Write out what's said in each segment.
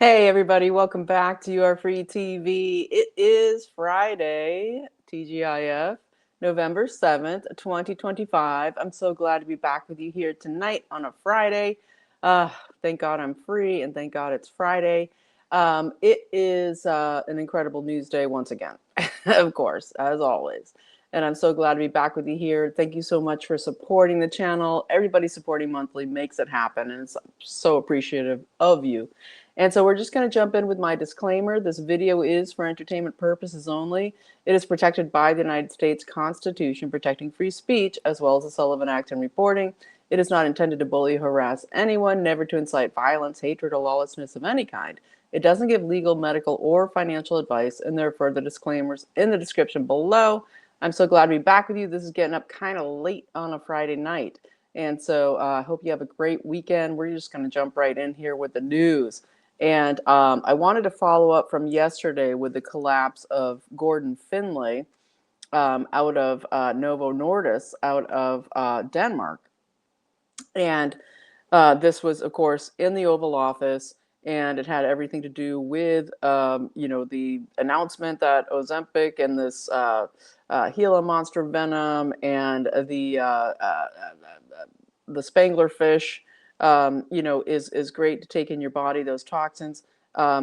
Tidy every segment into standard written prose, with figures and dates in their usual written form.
Hey everybody, welcome back to You Are Free TV. It is Friday, TGIF, November 7th, 2025. I'm so glad to be back with you here tonight on a Friday. Uh, thank God I'm free and thank God it's Friday. It is an incredible news day once again, of course, as always. And I'm so glad to be back with you here. Thank you so much for supporting the channel. Everybody supporting monthly makes it happen, and I'm so appreciative of you. And so we're just going to jump in with my disclaimer. This video is for entertainment purposes only. It is protected by the United States Constitution, protecting free speech, as well as the Sullivan Act and reporting. It is not intended to bully or harass anyone, never to incite violence, hatred, or lawlessness of any kind. It doesn't give legal, medical, or financial advice, and there are further disclaimers in the description below. I'm so glad to be back with you. This is getting up kind of late on a Friday night. And so I hope you have a great weekend. We're just going to jump right in here with the news. And I wanted to follow up from yesterday with the collapse of Gordon Finlay out of Novo Nordisk, out of Denmark. And this was, of course, in the Oval Office, and it had everything to do with, the announcement that Ozempic and this Gila monster venom and the Spangler fish, is great to take in your body, those toxins.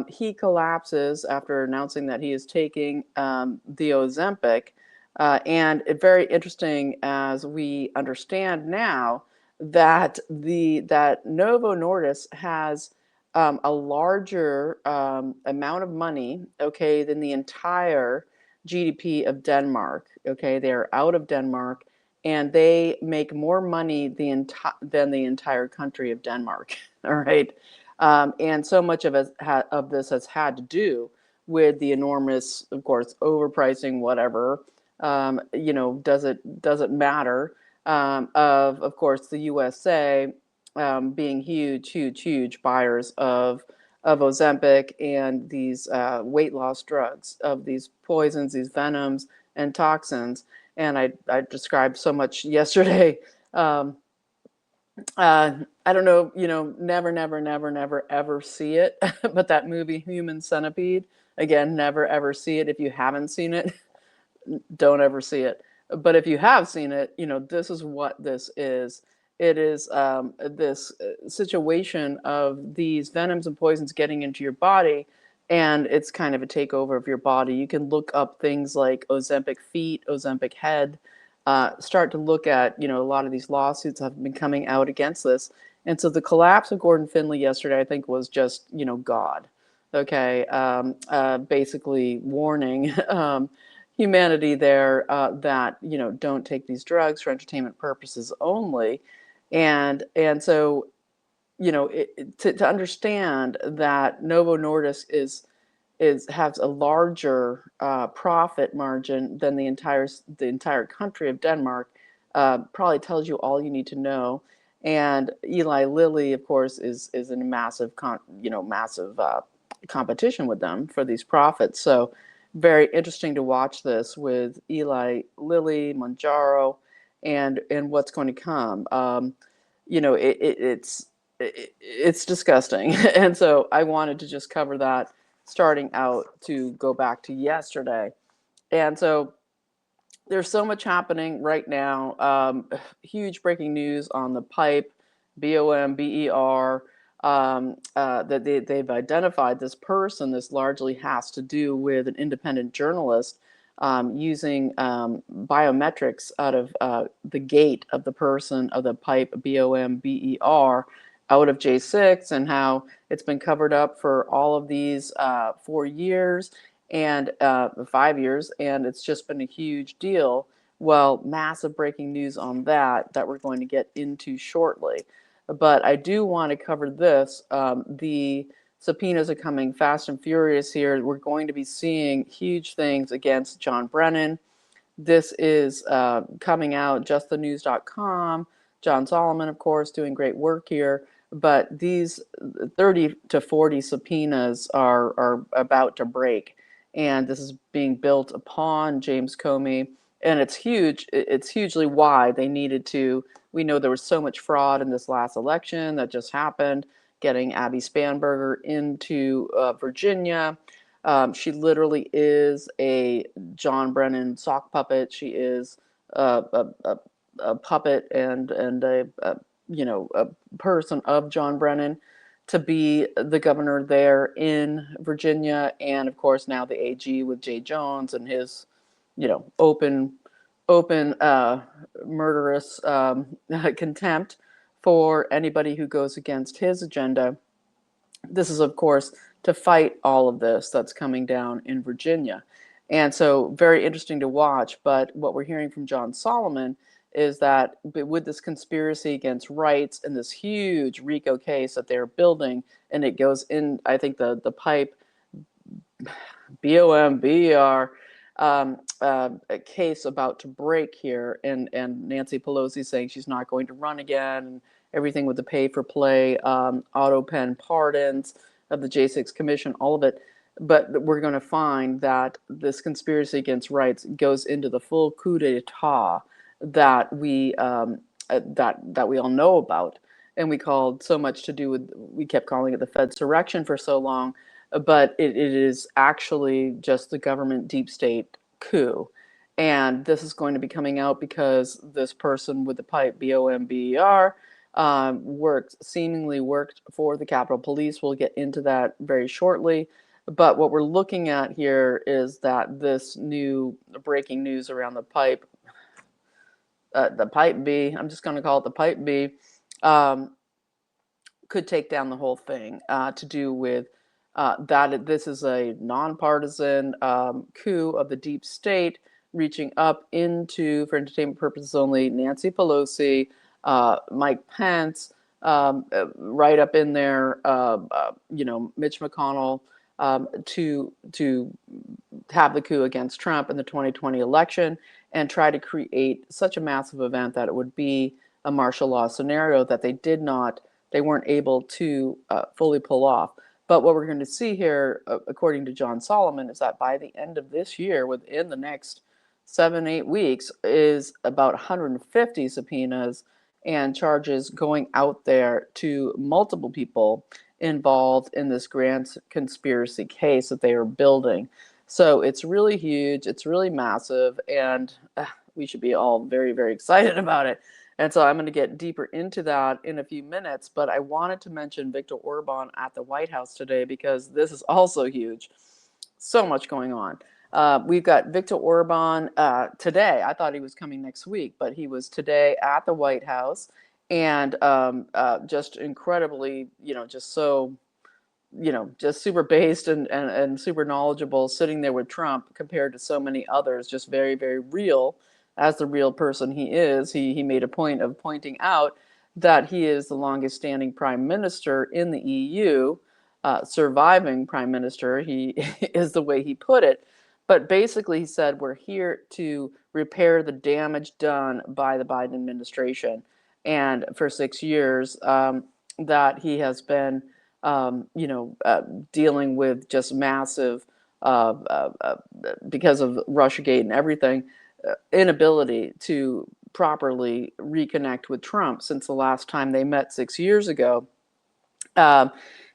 He collapses after announcing that he is taking the Ozempic. And it's very interesting as we understand now that Novo Nordisk has a larger amount of money, okay, than the entire GDP of Denmark. Okay, they're out of Denmark, and they make more money than the entire country of Denmark. All right, and so much of this has had to do with the enormous, of course, overpricing, whatever. Does it matter? Of course, the USA being huge buyers of Ozempic and these weight loss drugs, of these poisons, these venoms and toxins. And I described so much yesterday. Um, I don't know, never, ever see it. But that movie, Human Centipede, again, never, ever see it. If you haven't seen it, don't ever see it. But if you have seen it, this is what this is. It is this situation of these venoms and poisons getting into your body, and it's kind of a takeover of your body. You can look up things like Ozempic feet, Ozempic head, start to look at, a lot of these lawsuits have been coming out against this. And so the collapse of Gordon Finlay yesterday, I think, was just, God, okay, basically warning humanity there that, don't take these drugs for entertainment purposes only. And so, to understand that Novo Nordisk has a larger profit margin than the entire country of Denmark, probably tells you all you need to know. And Eli Lilly, of course, is in a massive competition with them for these profits. So very interesting to watch this with Eli Lilly, Mounjaro, and what's going to come. It's disgusting, and so I wanted to just cover that, starting out to go back to yesterday. And so there's so much happening right now. Huge breaking news on the pipe, BOMBER, that they've identified this person. This largely has to do with an independent journalist using biometrics out of the gate of the person, of the pipe, BOMBER, out of J6, and how it's been covered up for all of these 4 years and 5 years, and it's just been a huge deal. Well, massive breaking news on that we're going to get into shortly. But I do want to cover this. The subpoenas are coming fast and furious here. We're going to be seeing huge things against John Brennan. This is coming out, justthenews.com. John Solomon, of course, doing great work here. But these 30 to 40 subpoenas are about to break. And this is being built upon James Comey. And it's huge. It's hugely why they needed to. We know there was so much fraud in this last election that just happened. getting Abby Spanberger into Virginia. She literally is a John Brennan sock puppet. She is a puppet and a person of John Brennan to be the governor there in Virginia, and of course now the AG with Jay Jones and his, open murderous contempt for anybody who goes against his agenda. This is, of course, to fight all of this that's coming down in Virginia. And so very interesting to watch. But what we're hearing from John Solomon is that with this conspiracy against rights and this huge RICO case that they're building, and it goes in, I think the pipe, BOMBR, a case about to break here, and Nancy Pelosi saying she's not going to run again, and everything with the pay for play, auto pen pardons of the J6 Commission, all of it. But we're going to find that this conspiracy against rights goes into the full coup d'état that we that we all know about, and we called so much to do with. We kept calling it the Fedsurrection for so long, but it is actually just the government deep state coup. And this is going to be coming out because this person with the pipe, BOMBER, seemingly worked for the Capitol Police. We'll get into that very shortly. But what we're looking at here is that this new breaking news around the pipe B, I'm just going to call it the pipe B, could take down the whole thing, to do with that this is a nonpartisan coup of the deep state reaching up into, for entertainment purposes only, Nancy Pelosi, Mike Pence, right up in there, Mitch McConnell, to have the coup against Trump in the 2020 election and try to create such a massive event that it would be a martial law scenario that they weren't able to fully pull off. But what we're going to see here, according to John Solomon, is that by the end of this year, within the next 7-8 weeks, is about 150 subpoenas and charges going out there to multiple people involved in this grand conspiracy case that they are building. So it's really huge, it's really massive, and we should be all very, very excited about it. And so I'm going to get deeper into that in a few minutes, but I wanted to mention Viktor Orban at the White House today because this is also huge. So much going on. We've got Viktor Orban today. I thought he was coming next week, but he was today at the White House, and just incredibly, just so, just super based and super knowledgeable, sitting there with Trump compared to so many others, just very, very real. As the real person he is, he made a point of pointing out that he is the longest standing prime minister in the EU, surviving prime minister, he is the way he put it. But basically he said, we're here to repair the damage done by the Biden administration. And for 6 years that he has been, dealing with just massive, because of Russiagate and everything, inability to properly reconnect with Trump since the last time they met 6 years ago.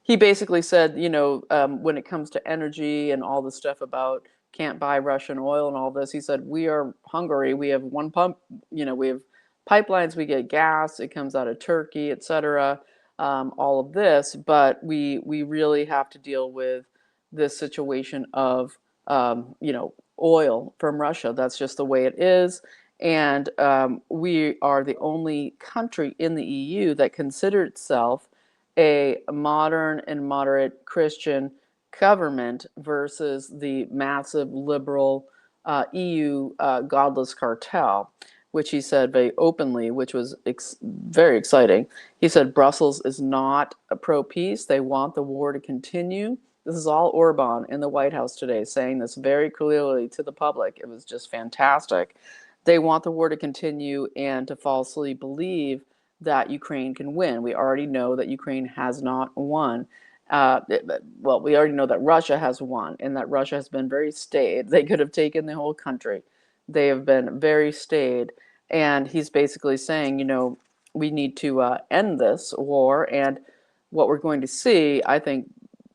He basically said, when it comes to energy and all the stuff about can't buy Russian oil and all this, he said, we are Hungary. We have one pump, we have pipelines, we get gas, it comes out of Turkey, etc. All of this, but we really have to deal with this situation of, oil from Russia. That's just the way it is. And we are the only country in the EU that considered itself a modern and moderate Christian government versus the massive liberal EU godless cartel, which he said very openly, which was very exciting. He said Brussels is not a pro-peace. They want the war to continue. This is all Orban in the White House today saying this very clearly to the public. It was just fantastic. They want the war to continue and to falsely believe that Ukraine can win. We already know that Ukraine has not won. Well, we already know that Russia has won and that Russia has been very staid. They could have taken the whole country. They have been very staid. And he's basically saying, we need to end this war. And what we're going to see, I think,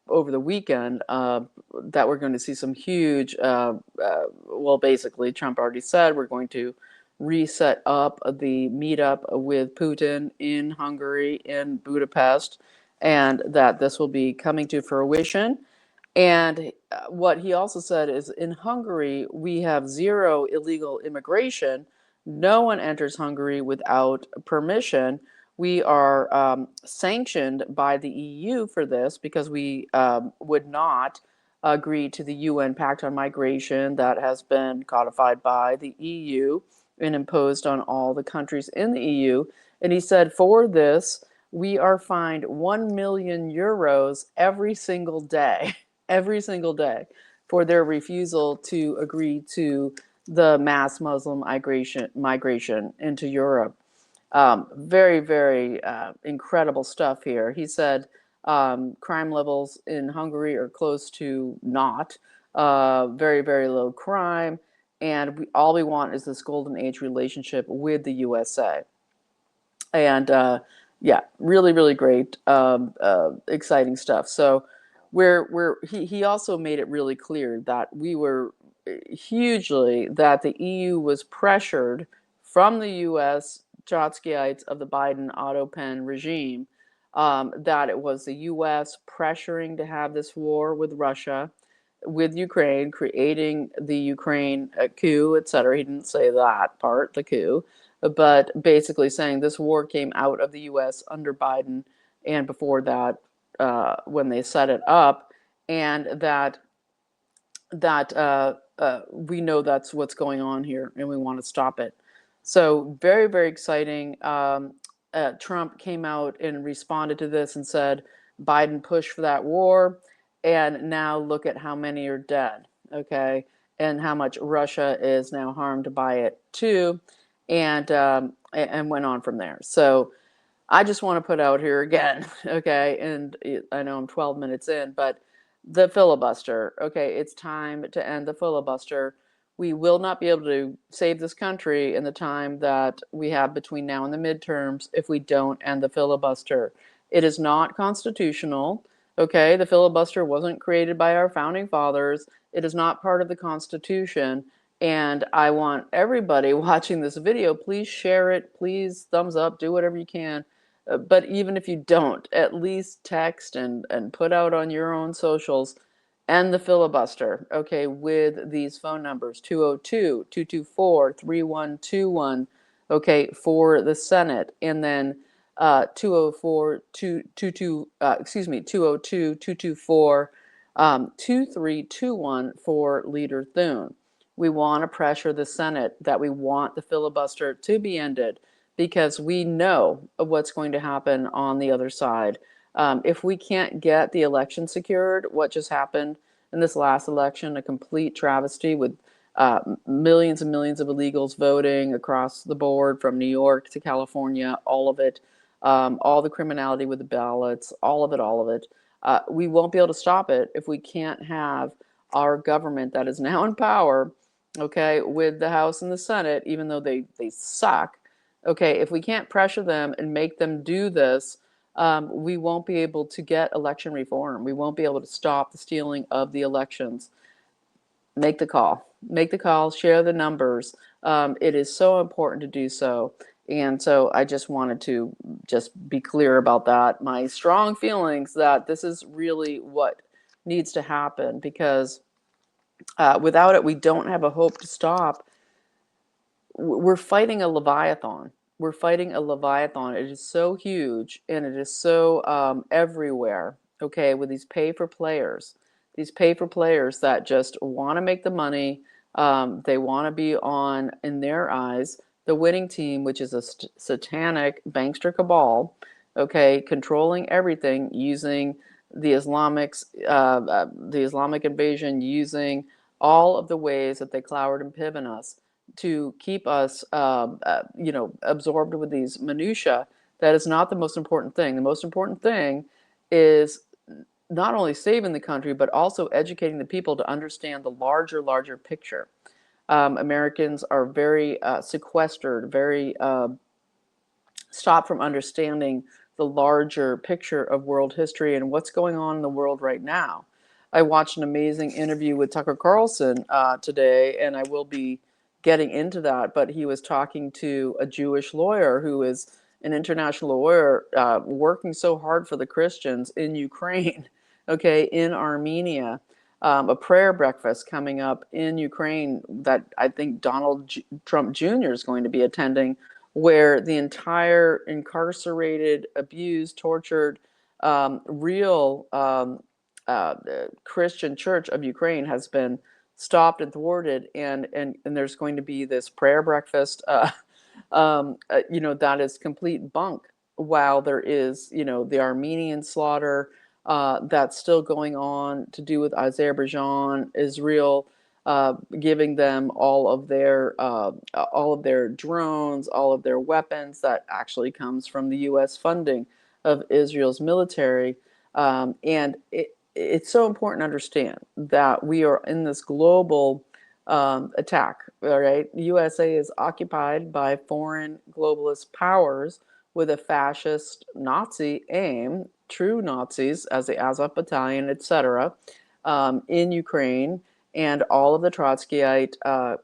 over the weekend, that we're going to see some huge, well, basically, Trump already said we're going to reset up the meetup with Putin in Hungary, in Budapest, and that this will be coming to fruition. And what he also said is in Hungary, we have zero illegal immigration. No one enters Hungary without permission. We are sanctioned by the EU for this because we would not agree to the UN Pact on Migration that has been codified by the EU and imposed on all the countries in the EU. And he said, for this, we are fined 1 million euros every single day. Every single day for their refusal to agree to the mass Muslim migration into Europe. Very, very incredible stuff here. He said crime levels in Hungary are close to naught, very, very low crime, and all we want is this golden age relationship with the USA. And yeah, really, really great, exciting stuff. So he also made it really clear that we were hugely, that the EU was pressured from the US Trotskyites of the Biden Otto Penn regime, that it was the US pressuring to have this war with Russia, with Ukraine, creating the Ukraine coup, etc. He didn't say that part, the coup, but basically saying this war came out of the US under Biden and before that, when they set it up, and that we know that's what's going on here, and we want to stop it. So very, very exciting. Trump came out and responded to this and said Biden pushed for that war, and now look at how many are dead, okay, and how much Russia is now harmed by it too, and went on from there. So I just want to put out here again, okay, and I know I'm 12 minutes in, but the filibuster, okay, it's time to end the filibuster. We will not be able to save this country in the time that we have between now and the midterms if we don't end the filibuster. It is not constitutional, okay? The filibuster wasn't created by our founding fathers. It is not part of the Constitution. And I want everybody watching this video, please share it, please thumbs up, do whatever you can. But even if you don't, at least text and put out on your own socials, end the filibuster, okay, with these phone numbers, 202-224-3121, okay, for the Senate, and then 202-224 for Leader Thune. We want to pressure the Senate that we want the filibuster to be ended, because we know what's going to happen on the other side. If we can't get the election secured, what just happened in this last election, a complete travesty with millions and millions of illegals voting across the board from New York to California, all of it, all the criminality with the ballots, all of it. We won't be able to stop it if we can't have our government that is now in power, okay, with the House and the Senate, even though they suck. Okay, if we can't pressure them and make them do this, we won't be able to get election reform. We won't be able to stop the stealing of the elections. Make the call. Make the call. Share the numbers. It is so important to do so. And so I just wanted to just be clear about that. My strong feelings that this is really what needs to happen, because without it, we don't have a hope to stop. We're fighting a Leviathan. We're fighting a Leviathan. It is so huge, and it is so everywhere, okay, with these pay-for-players that just want to make the money. They want to be on, in their eyes, the winning team, which is a satanic bankster cabal, okay, controlling everything, using the the Islamic invasion, using all of the ways that they clowered and piven us to keep us, absorbed with these minutia. That is not the most important thing. The most important thing is not only saving the country, but also educating the people to understand the larger picture. Americans are very sequestered, very stopped from understanding the larger picture of world history and what's going on in the world right now. I watched an amazing interview with Tucker Carlson today, and I will be getting into that, but he was talking to a Jewish lawyer who is an international lawyer working so hard for the Christians in Ukraine, okay, in Armenia. A prayer breakfast coming up in Ukraine that I think Donald Trump Jr. is going to be attending, where the entire incarcerated, abused, tortured, real Christian Church of Ukraine has been stopped and thwarted, and there's going to be this prayer breakfast, that is complete bunk, while there is, the Armenian slaughter that's still going on to do with Azerbaijan, Israel, giving them all of their drones, all of their weapons that actually comes from the U.S. funding of Israel's military, and it's so important to understand that we are in this global attack. All right, the USA is occupied by foreign globalist powers with a fascist Nazi aim, true Nazis as the Azov Battalion, etc., in Ukraine, and all of the Trotskyite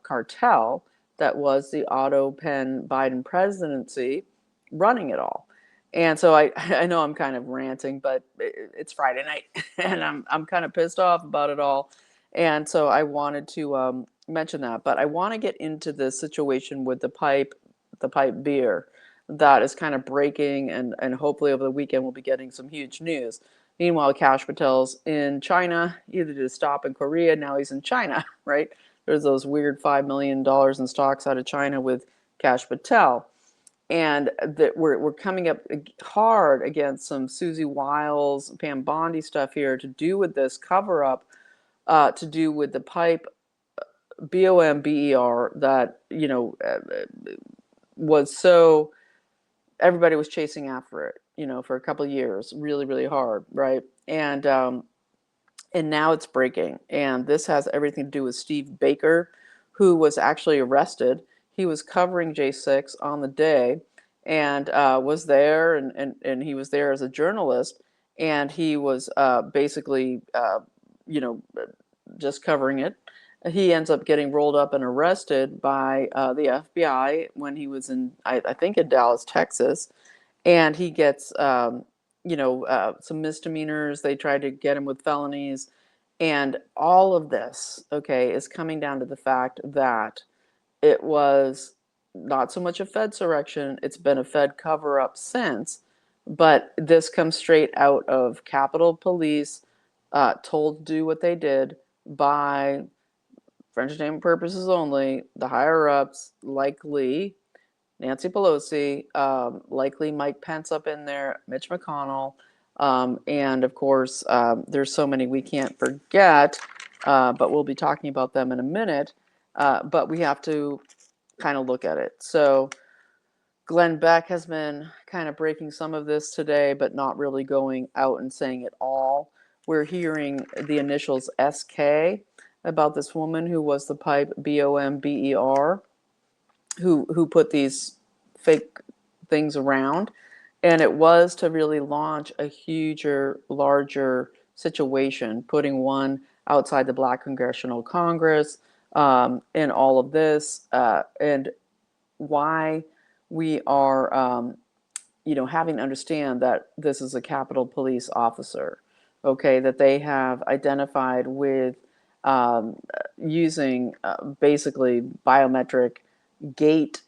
cartel that was the Otto Penn Biden presidency running it all. And so I know I'm kind of ranting, but it's Friday night and I'm kind of pissed off about it all. And so I wanted to mention that, but I want to get into the situation with the pipe beer that is kind of breaking, and hopefully over the weekend we'll be getting some huge news. Meanwhile, Kash Patel's in China. He did a stop in Korea, now he's in China, right? There's those weird $5 million in stocks out of China with Kash Patel. And that we're coming up hard against some Susie Wiles, Pam Bondi stuff here to do with this cover up, to do with the pipe BOMBER that was so everybody was chasing after it, for a couple of years, really, really hard, right? And now it's breaking, and this has everything to do with Steve Baker, who was actually arrested. He was covering J6 on the day, and was there, and he was there as a journalist, and he was basically, just covering it. He ends up getting rolled up and arrested by the FBI when he was in, I think, in Dallas, Texas, and he gets, some misdemeanors. They tried to get him with felonies, and all of this, okay, is coming down to the fact that it was not so much a Fedsurrection, it's been a Fed cover-up since, but this comes straight out of Capitol Police, told to do what they did by, for entertainment purposes only, the higher-ups, likely Nancy Pelosi, likely Mike Pence up in there, Mitch McConnell, and of course, there's so many we can't forget, but we'll be talking about them in a minute, but we have to kind of look at it. So Glenn Beck has been kind of breaking some of this today, but not really going out and saying it all. We're hearing the initials SK about this woman who was the pipe BOMBER, who put these fake things around. And it was to really launch a huger, larger situation, putting one outside the Black Congressional Congress, and all of this, and why we are, having to understand that this is a Capitol Police officer, okay, that they have identified with using basically biometric gait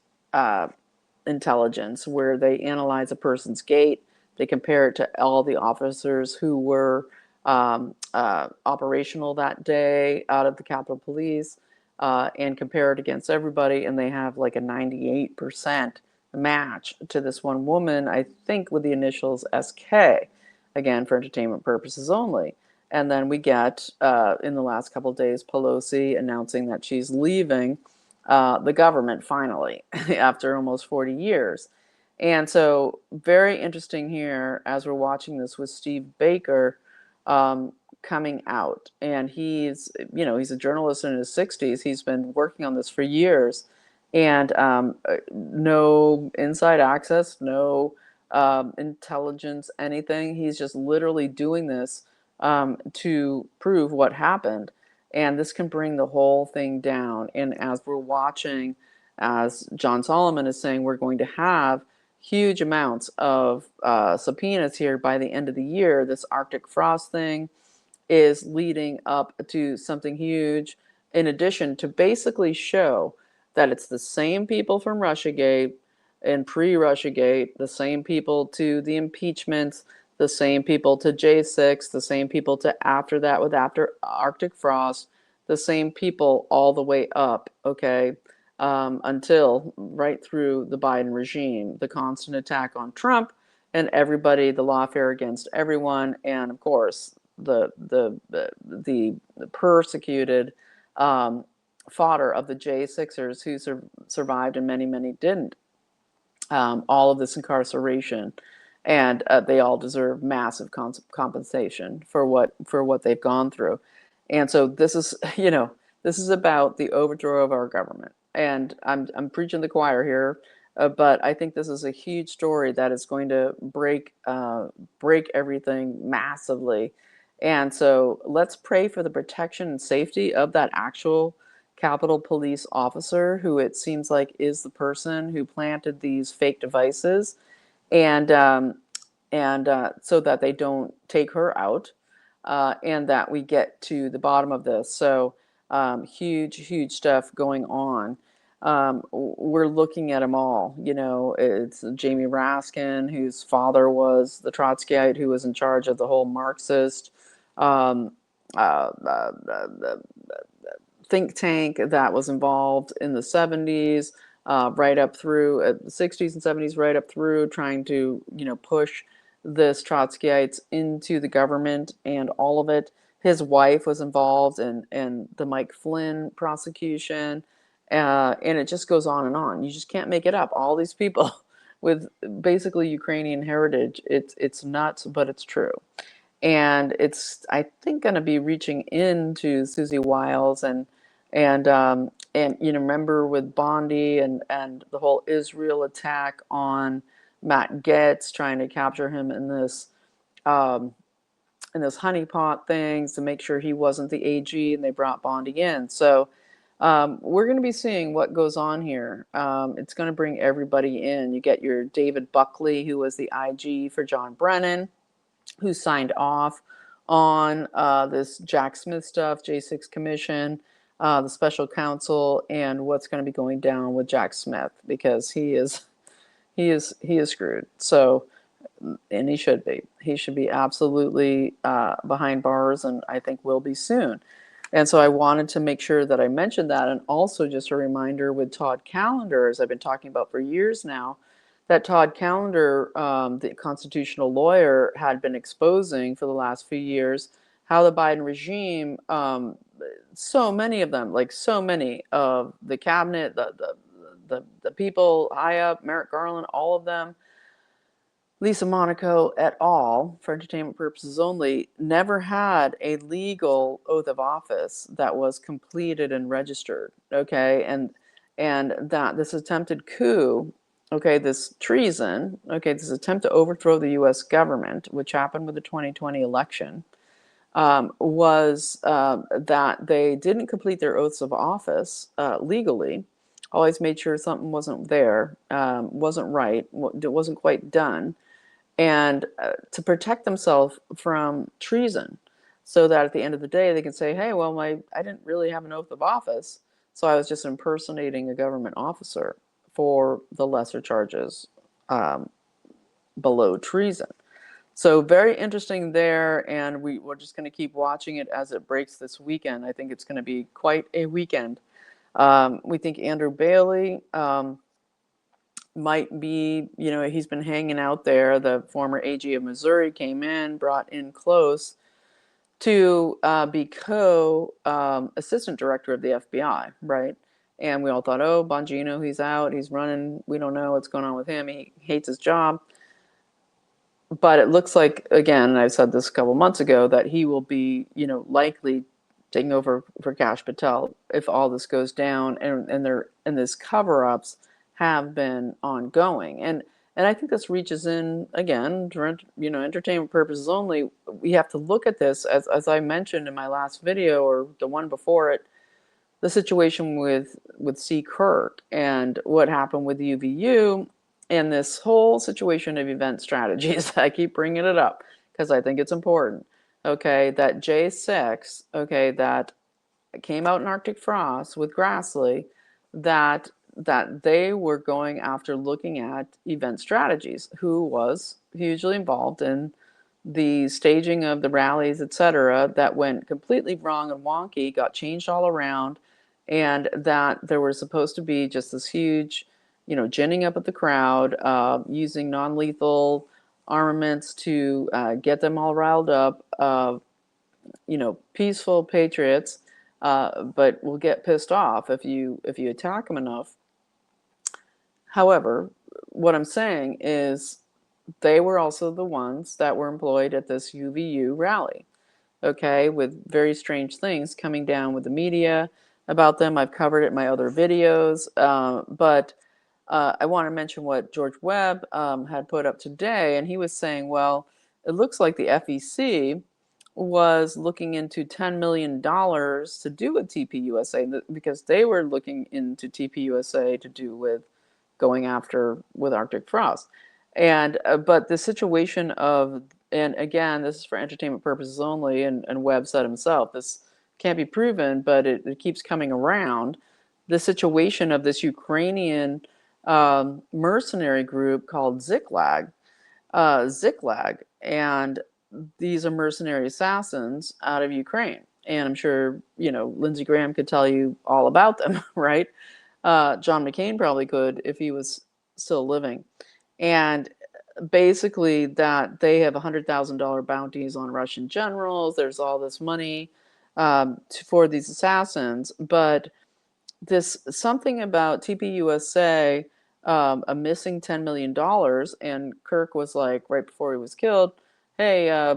intelligence, where they analyze a person's gait, they compare it to all the officers who were operational that day out of the Capitol Police, and compare it against everybody, and they have like a 98% match to this one woman, I think with the initials SK, again for entertainment purposes only. And then we get, in the last couple of days, Pelosi announcing that she's leaving the government finally, after almost 40 years. And so very interesting here as we're watching this with Steve Baker coming out. And he's a journalist in his 60s. He's been working on this for years. And no inside access, no intelligence, anything. He's just literally doing this to prove what happened. And this can bring the whole thing down. And as we're watching, as John Solomon is saying, we're going to have huge amounts of subpoenas here by the end of the year. This Arctic frost thing is leading up to something huge, in addition to basically show that it's the same people from Russiagate and pre-Russiagate, the same people to the impeachments, the same people to J6, the same people to after that with after Arctic frost, the same people all the way up, okay, until right through the Biden regime, the constant attack on Trump and everybody, the lawfare against everyone, and of course the persecuted fodder of the J6ers who survived and many didn't. All of this incarceration, and they all deserve massive compensation for what they've gone through. And so this is, this is about the overthrow of our government. And I'm preaching the choir here, but I think this is a huge story that is going to break everything massively. And so let's pray for the protection and safety of that actual Capitol Police officer, who it seems like is the person who planted these fake devices, and so that they don't take her out, and that we get to the bottom of this. So huge stuff going on. We're looking at them all. It's Jamie Raskin, whose father was the Trotskyite, who was in charge of the whole Marxist um, think tank that was involved in the 70s, right up through the 60s and 70s, right up through trying to, push this Trotskyites into the government and all of it. His wife was involved in the Mike Flynn prosecution, and it just goes on and on. You just can't make it up. All these people with basically Ukrainian heritage, it's nuts, but it's true. And it's, I think, going to be reaching into Susie Wiles and remember with Bondi and the whole Israel attack on Matt Gaetz, trying to capture him um, in this honeypot things to make sure he wasn't the AG, and they brought Bondi in. So we're going to be seeing what goes on here. It's going to bring everybody in. You get your David Buckley, who was the IG for John Brennan, who signed off on this Jack Smith stuff, J6 Commission, the special counsel, and what's going to be going down with Jack Smith, because he is screwed. So, and he should be. He should be absolutely behind bars, and I think will be soon. And so I wanted to make sure that I mentioned that, and also just a reminder with Todd Callender, as I've been talking about for years now, that Todd Callender, the constitutional lawyer, had been exposing for the last few years how the Biden regime, so many of them, like so many of the cabinet, the people high up, Merrick Garland, all of them, Lisa Monaco et al., for entertainment purposes only, never had a legal oath of office that was completed and registered, okay? And that this attempted coup, okay, this treason, okay, this attempt to overthrow the U.S. government, which happened with the 2020 election, was that they didn't complete their oaths of office legally, always made sure something wasn't there, wasn't right, it wasn't quite done, and to protect themselves from treason, so that at the end of the day they can say, hey, well, I didn't really have an oath of office, so I was just impersonating a government officer for the lesser charges below treason. So very interesting there, and we're just going to keep watching it as it breaks this weekend. I think it's going to be quite a weekend. We think Andrew Bailey might be, he's been hanging out there. The former AG of Missouri came in, brought in close to be co-assistant director of the FBI, right? And we all thought, oh, Bongino, he's out, he's running, we don't know what's going on with him, he hates his job. But it looks like, again, and I said this a couple months ago, that he will be, likely taking over for Kash Patel if all this goes down, and this cover-ups have been ongoing. And And I think this reaches in, again, for entertainment purposes only. We have to look at this, as I mentioned in my last video or the one before it, the situation with C. Kirk and what happened with UVU and this whole situation of event strategies. I keep bringing it up because I think it's important. Okay, that J6, okay, that came out in Arctic frost with Grassley, that they were going after looking at event strategies, who was hugely involved in the staging of the rallies, etc., that went completely wrong and wonky, got changed all around, and that there was supposed to be just this huge, ginning up of the crowd, using non-lethal armaments to get them all riled up, peaceful patriots, but will get pissed off if you attack them enough. However, what I'm saying is they were also the ones that were employed at this UVU rally, okay, with very strange things coming down with the media about them. I've covered it in my other videos, but I want to mention what George Webb had put up today, and he was saying, well, it looks like the FEC was looking into $10 million to do with TPUSA because they were looking into TPUSA to do with going after with Arctic frost. And but the situation of, and again, this is for entertainment purposes only, and Webb said himself, this can't be proven, but it keeps coming around. The situation of this Ukrainian mercenary group called ziklag, and these are mercenary assassins out of Ukraine. And I'm sure, Lindsey Graham could tell you all about them, right? John McCain probably could if he was still living. And basically that they have $100,000 bounties on Russian generals. There's all this money for these assassins. But this something about TPUSA, a missing $10 million. And Kirk was like, right before he was killed, hey,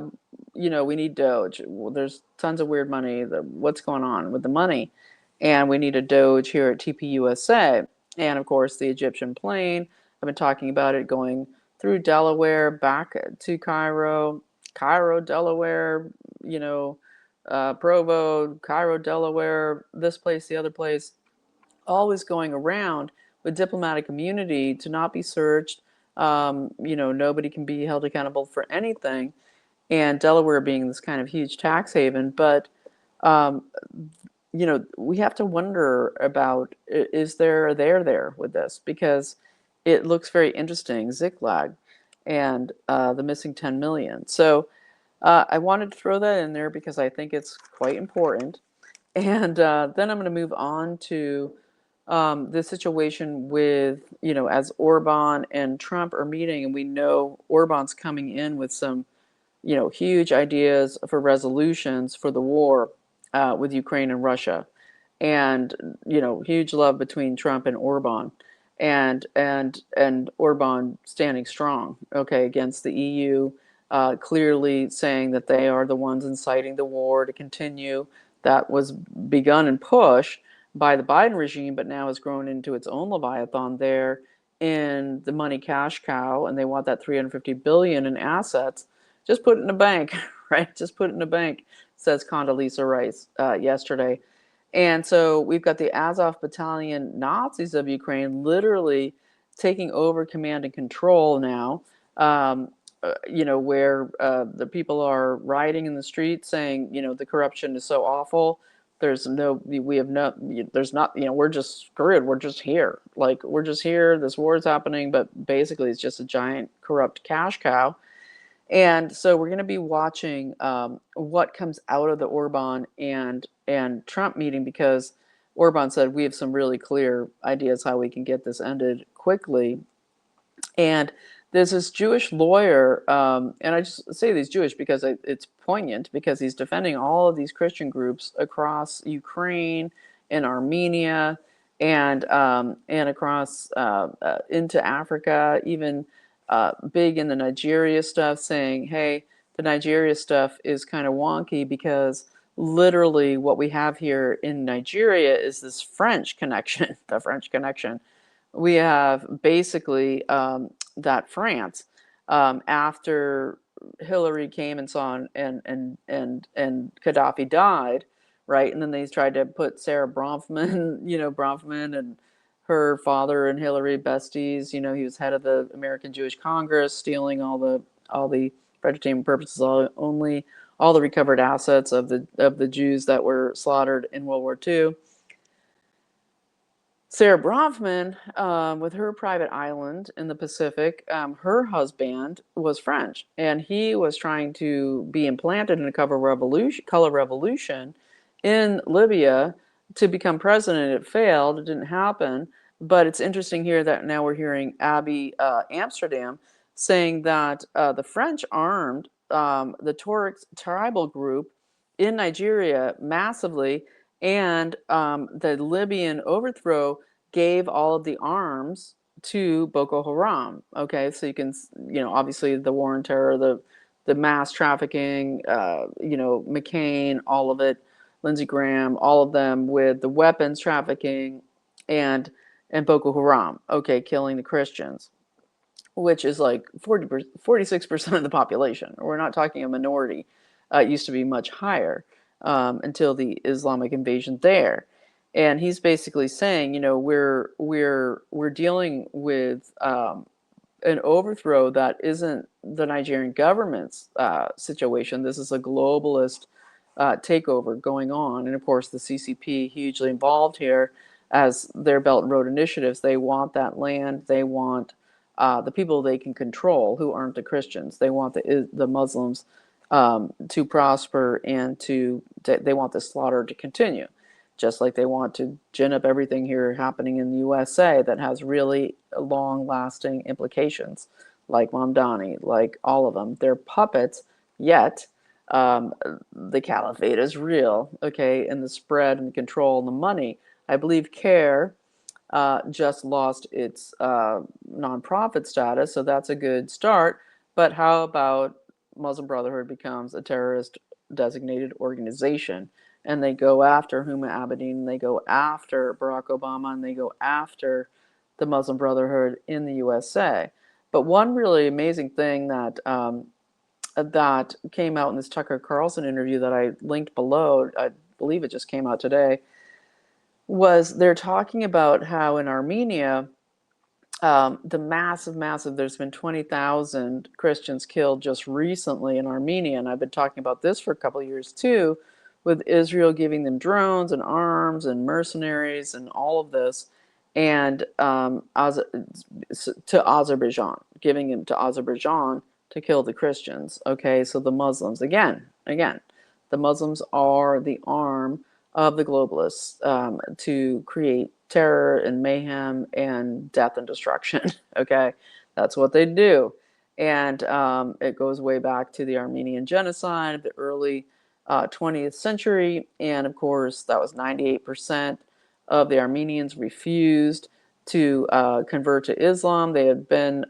we need Doge. Well, there's tons of weird money. What's going on with the money? And we need a Doge here at TPUSA. And of course, the Egyptian plane, I've been talking about it going through Delaware, back to Cairo, Delaware, Provo, Cairo, Delaware, this place, the other place, always going around with diplomatic immunity to not be searched. Nobody can be held accountable for anything. And Delaware being this kind of huge tax haven. But, we have to wonder about, is there a there with this? Because it looks very interesting, ziklag, and the missing 10 million. So I wanted to throw that in there because I think it's quite important. And then I'm going to move on to the situation with, as Orban and Trump are meeting, and we know Orban's coming in with some, huge ideas for resolutions for the war with Ukraine and Russia. And, huge love between Trump and Orban. And Orban standing strong, okay, against the EU, clearly saying that they are the ones inciting the war to continue. That was begun and pushed by the Biden regime, but now has grown into its own Leviathan there in the money cash cow, and they want that 350 billion in assets. Just put it in a bank, right? Just put it in a bank, says Condoleezza Rice yesterday. And so we've got the Azov Battalion Nazis of Ukraine literally taking over command and control now, where the people are rioting in the streets saying, the corruption is so awful. There's not, we're just screwed. We're just here. Like, we're just here. This war is happening, but basically it's just a giant corrupt cash cow. And so we're going to be watching what comes out of the Orban and Trump meeting, because Orban said we have some really clear ideas how we can get this ended quickly. And there's this Jewish lawyer, and I just say he's Jewish because it's poignant, because he's defending all of these Christian groups across Ukraine and Armenia and across into Africa, even big in the Nigeria stuff, saying, hey, the Nigeria stuff is kind of wonky because literally what we have here in Nigeria is this French connection, the French connection. We have basically that France, after Hillary came and saw and Gaddafi died, right? And then they tried to put Sarah Bronfman, Bronfman and her father and Hillary besties. He was head of the American Jewish Congress, stealing all the for entertainment purposes only, all the recovered assets of the Jews that were slaughtered in World War II. Sarah Bronfman, with her private island in the Pacific, her husband was French, and he was trying to be implanted in a color revolution in Libya to become president. It failed. It didn't happen. But it's interesting here that now we're hearing Abby Amsterdam saying that the French armed the Tuareg tribal group in Nigeria massively, and the Libyan overthrow gave all of the arms to Boko Haram. Okay, so you can, obviously the war on terror, the mass trafficking, McCain, all of it, Lindsey Graham, all of them with the weapons trafficking, and Boko Haram. Okay, killing the Christians, which is like 46% of the population. We're not talking a minority. It used to be much higher until the Islamic invasion there. And he's basically saying, we're dealing with an overthrow that isn't the Nigerian government's situation. This is a globalist takeover going on. And of course, the CCP hugely involved here as their Belt and Road initiatives. They want that land. They want the people they can control who aren't the Christians. They want the Muslims to prosper, and they want the slaughter to continue. Just like they want to gin up everything here happening in the USA that has really long-lasting implications, like Mamdani, like all of them. They're puppets, yet the caliphate is real, okay, and the spread and the control and the money. I believe CARE just lost its nonprofit status, so that's a good start. But how about Muslim Brotherhood becomes a terrorist designated organization, and they go after Huma Abedin, they go after Barack Obama, and they go after the Muslim Brotherhood in the USA. But one really amazing thing that that came out in this Tucker Carlson interview that I linked below, I believe it just came out today, was they're talking about how in Armenia, the massive, there's been 20,000 Christians killed just recently in Armenia. And I've been talking about this for a couple of years too, with Israel giving them drones and arms and mercenaries and all of this, and to Azerbaijan, giving them to Azerbaijan to kill the Christians. Okay, so the Muslims, again, the Muslims are the arm of the globalists to create terror and mayhem and death and destruction. Okay, that's what they do. And it goes way back to the Armenian genocide, the early 20th century. And of course, that was 98% of the Armenians refused to convert to Islam. They had been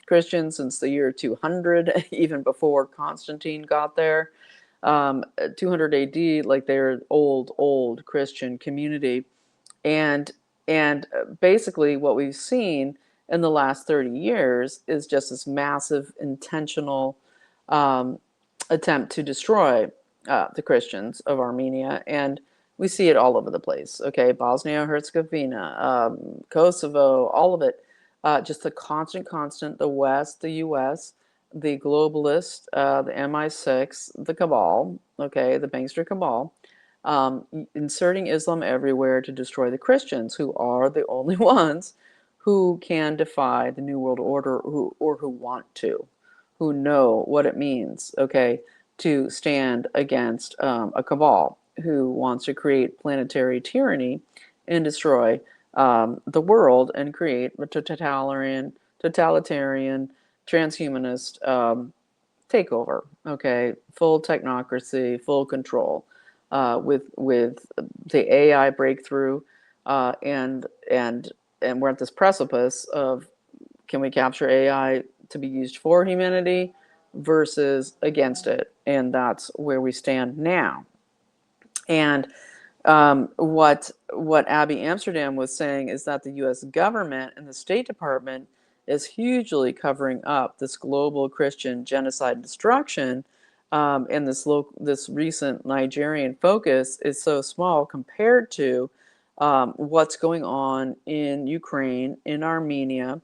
Christian since the year 200, even before Constantine got there. 200 AD, like they're old Christian community. And basically what we've seen in the last 30 years is just this massive intentional attempt to destroy the Christians of Armenia. And we see it all over the place. Okay, Bosnia-Herzegovina, Kosovo, all of it. Just the constant, the West, the US, the globalists, the MI6, the cabal, okay, the bankster cabal, inserting Islam everywhere to destroy the Christians, who are the only ones who can defy the New World Order, who want to, who know what it means, okay, to stand against a cabal who wants to create planetary tyranny and destroy the world and create a totalitarian, transhumanist takeover. Okay, full technocracy, full control, with the AI breakthrough, and we're at this precipice of, can we capture AI to be used for humanity versus against it? And that's where we stand now. And what Abby Amsterdam was saying is that the U.S. government and the State Department is hugely covering up this global Christian genocide destruction. And this recent Nigerian focus is so small compared to what's going on in Ukraine, in Armenia,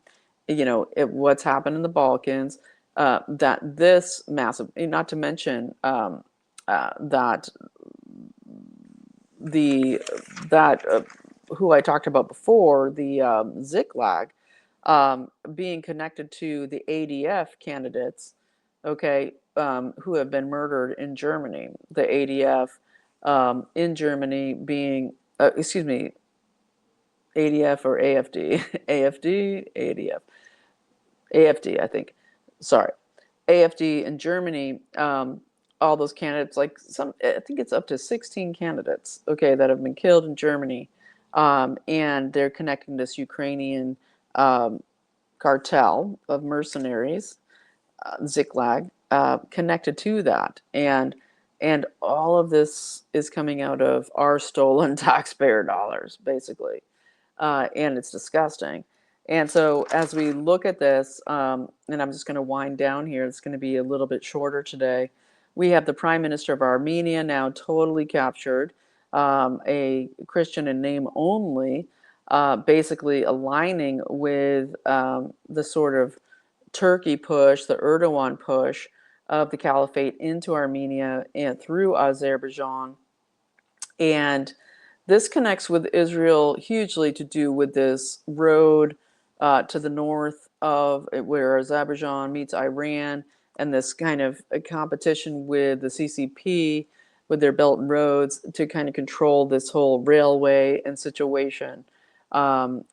what's happened in the Balkans. That this massive, not to mention that the that who I talked about before, the ziklag, being connected to the ADF candidates, okay, who have been murdered in Germany. The ADF in Germany being, excuse me, ADF or AFD, AFD, ADF, AFD, I think. Sorry, AFD in Germany. All those candidates, like I think it's up to 16 candidates, okay, that have been killed in Germany, and they're connecting this Ukrainian cartel of mercenaries, ziklag, connected to that, and all of this is coming out of our stolen taxpayer dollars, basically, and it's disgusting. And so as we look at this, and I'm just going to wind down here, it's going to be a little bit shorter today. We have the Prime Minister of Armenia now totally captured, a Christian in name only, basically aligning with the sort of Turkey push, the Erdogan push of the caliphate into Armenia and through Azerbaijan. And this connects with Israel hugely to do with this road to the north of where Azerbaijan meets Iran, and this kind of a competition with the CCP with their Belt and Roads to kind of control this whole railway and situation north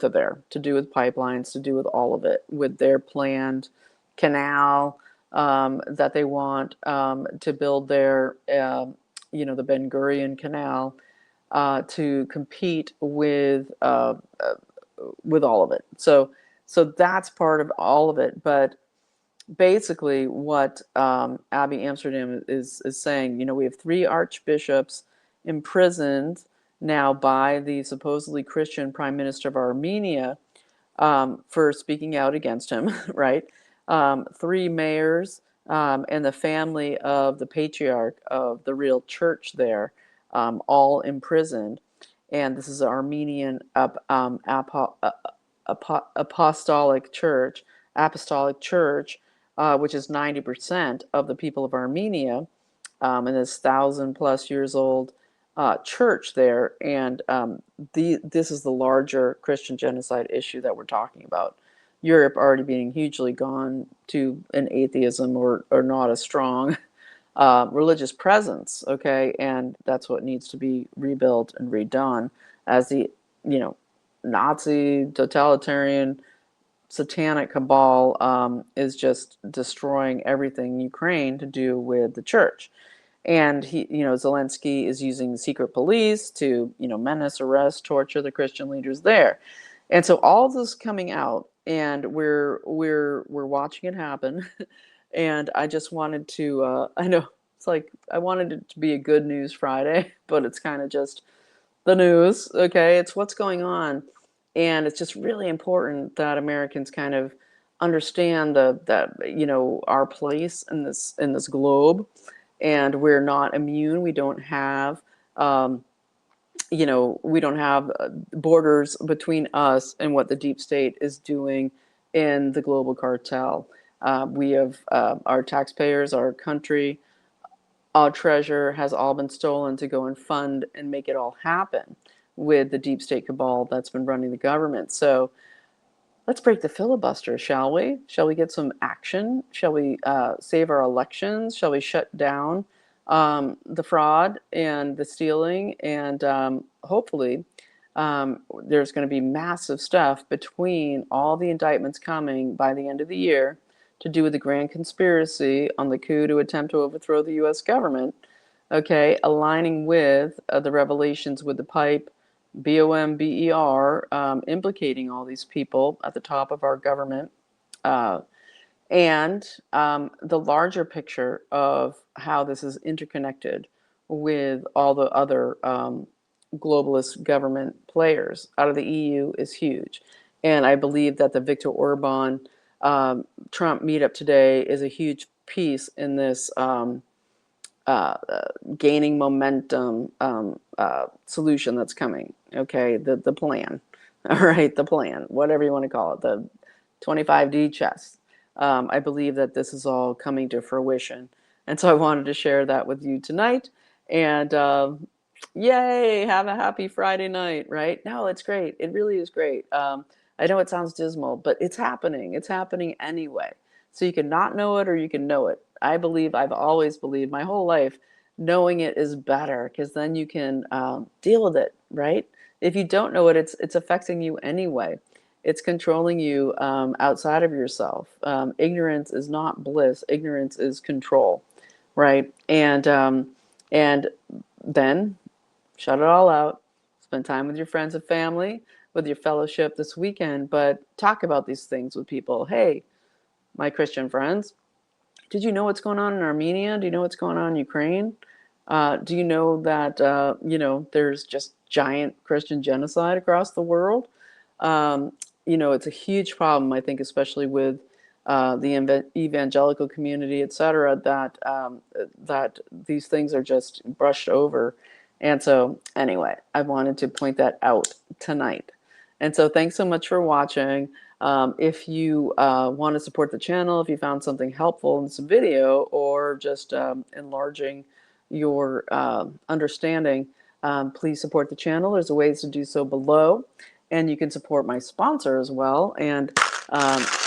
of there, to do with pipelines, to do with all of it, with their planned canal that they want to build their the Ben Gurion Canal, to compete with all of it. So that's part of all of it. But basically, what Abby Amsterdam is saying, we have 3 archbishops imprisoned now by the supposedly Christian Prime Minister of Armenia for speaking out against him, right? 3 mayors and the family of the patriarch of the real church there, all imprisoned. And this is the Armenian apostolic church, which is 90% of the people of Armenia, and this 1,000+ years old church there. And this is the larger Christian genocide issue that we're talking about. Europe already being hugely gone to an atheism or not a strong religious presence, okay? And that's what needs to be rebuilt and redone as the, Nazi, totalitarian, satanic cabal is just destroying everything in Ukraine to do with the church. And Zelensky is using secret police to, menace, arrest, torture the Christian leaders there. And so all this coming out, and we're watching it happen. And I just wanted to, I know it's like I wanted it to be a good news Friday, but it's kind of just the news, okay? It's what's going on. And it's just really important that Americans kind of understand that our place in this globe, and we're not immune. We don't have borders between us and what the deep state is doing in the global cartel. We have our taxpayers, our country, our treasure has all been stolen to go and fund and make it all happen with the deep state cabal that's been running the government. So let's break the filibuster, shall we? Shall we get some action? Shall we save our elections? Shall we shut down the fraud and the stealing? And hopefully there's going to be massive stuff between all the indictments coming by the end of the year to do with the grand conspiracy on the coup to attempt to overthrow the U.S. government, okay, aligning with the revelations with the pipe, BOMBER, implicating all these people at the top of our government, and the larger picture of how this is interconnected with all the other globalist government players out of the EU is huge. And I believe that the Viktor Orban Trump meetup today is a huge piece in this gaining momentum solution that's coming. Okay, the plan. All right, the plan, whatever you want to call it, the 25D chess. I believe that this is all coming to fruition. And so I wanted to share that with you tonight. And yay, have a happy Friday night, right? No, it's great. It really is great. I know it sounds dismal, but it's happening. It's happening anyway. So you can not know it or you can know it. I believe, I've always believed my whole life, knowing it is better because then you can deal with it, right? If you don't know it, it's affecting you anyway. It's controlling you outside of yourself. Ignorance is not bliss. Ignorance is control, right? And then shut it all out. Spend time with your friends and family, with your fellowship this weekend, but talk about these things with people. Hey, my Christian friends, did you know what's going on in Armenia? Do you know what's going on in Ukraine? Do you know that there's just giant Christian genocide across the world? It's a huge problem, I think, especially with the evangelical community, et cetera, that these things are just brushed over. And so, anyway, I wanted to point that out tonight. And so, thanks so much for watching. If you want to support the channel, if you found something helpful in this video or just enlarging your understanding, please support the channel. There's ways to do so below. And you can support my sponsor as well. And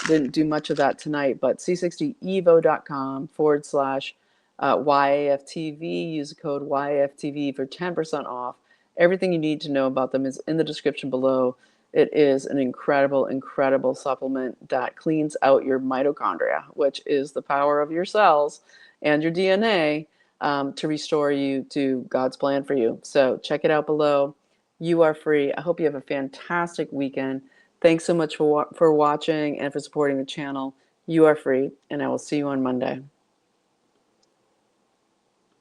didn't do much of that tonight, but c60evo.com/YAFTV. Use the code YAFTV for 10% off. Everything you need to know about them is in the description below. It is an incredible, incredible supplement that cleans out your mitochondria, which is the power of your cells and your DNA, to restore you to God's plan for you. So check it out below. You are free. I hope you have a fantastic weekend. Thanks so much for watching and for supporting the channel. You are free, and I will see you on Monday.